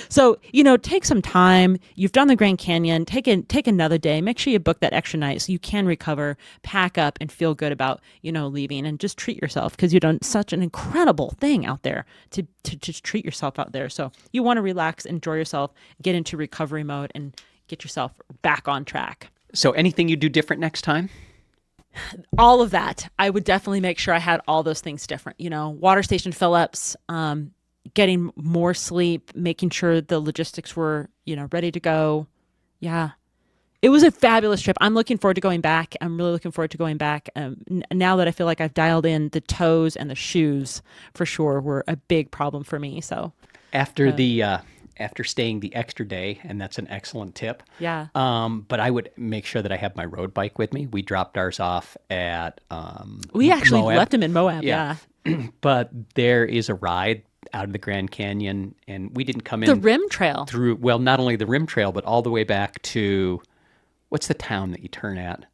Speaker 1: So, take some time. You've done the Grand Canyon. Take another day. Make sure you book that extra night so you can recover, pack up, and feel good about, leaving. And just treat yourself because you've done such an incredible thing out there to just treat yourself out there. So you want to relax, enjoy yourself, get into recovery mode, and get yourself back on track.
Speaker 2: So anything you do different next time?
Speaker 1: All of that. I would definitely make sure I had all those things different. Water station fill-ups, getting more sleep, making sure the logistics were, ready to go. Yeah. It was a fabulous trip. I'm looking forward to going back. I'm really looking forward to going back. Now that I feel like I've dialed in, the toes and the shoes for sure were a big problem for me. So
Speaker 2: after after staying the extra day, and that's an excellent tip.
Speaker 1: Yeah.
Speaker 2: But I would make sure that I have my road bike with me. We dropped ours off at
Speaker 1: we actually
Speaker 2: Moab.
Speaker 1: left him in Moab. Yeah.
Speaker 2: But there is a ride out of the Grand Canyon, and we didn't come in
Speaker 1: The Rim Trail.
Speaker 2: through, well, not only the Rim Trail, but all the way back to, what's the town that you turn at?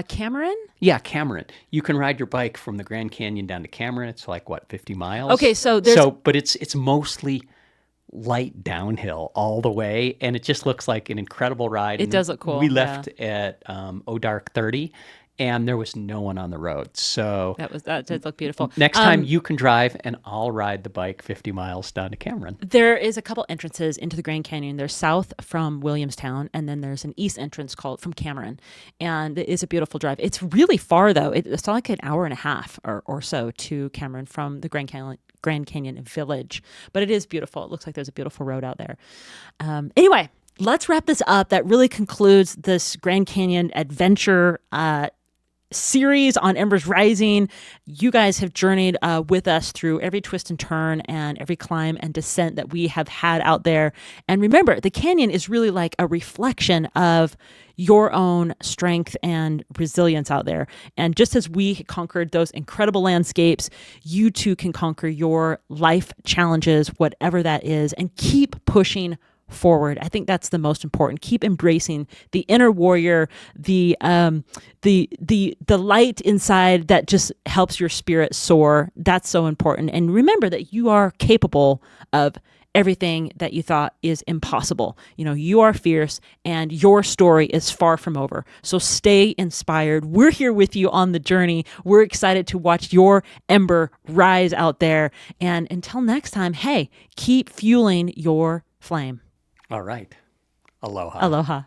Speaker 1: Cameron?
Speaker 2: Yeah, Cameron. You can ride your bike from the Grand Canyon down to Cameron. It's like, what, 50 miles?
Speaker 1: Okay, so there's...
Speaker 2: but it's mostly light downhill all the way, and it just looks like an incredible ride.
Speaker 1: It does look cool.
Speaker 2: We left at O'Dark 30, and there was no one on the road. So
Speaker 1: that did look beautiful.
Speaker 2: Next time you can drive, and I'll ride the bike 50 miles down to Cameron.
Speaker 1: There is a couple entrances into the Grand Canyon. There's south from Williamstown, and then there's an east entrance called from Cameron. And it is a beautiful drive. It's really far, though. It's like an hour and a half or so to Cameron from the Grand Canyon Village. But it is beautiful. It looks like there's a beautiful road out there. Anyway, let's wrap this up. That really concludes this Grand Canyon adventure series on Embers Rising. You guys have journeyed with us through every twist and turn and every climb and descent that we have had out there. And remember, the canyon is really like a reflection of your own strength and resilience out there. And just as we conquered those incredible landscapes, you too can conquer your life challenges, whatever that is, and keep pushing forward. I think that's the most important. Keep embracing the inner warrior, the light inside that just helps your spirit soar. That's so important. And remember that you are capable of everything that you thought is impossible. You are fierce and your story is far from over. So stay inspired. We're here with you on the journey. We're excited to watch your ember rise out there. And until next time, hey, keep fueling your flame.
Speaker 2: All right. Aloha.
Speaker 1: Aloha.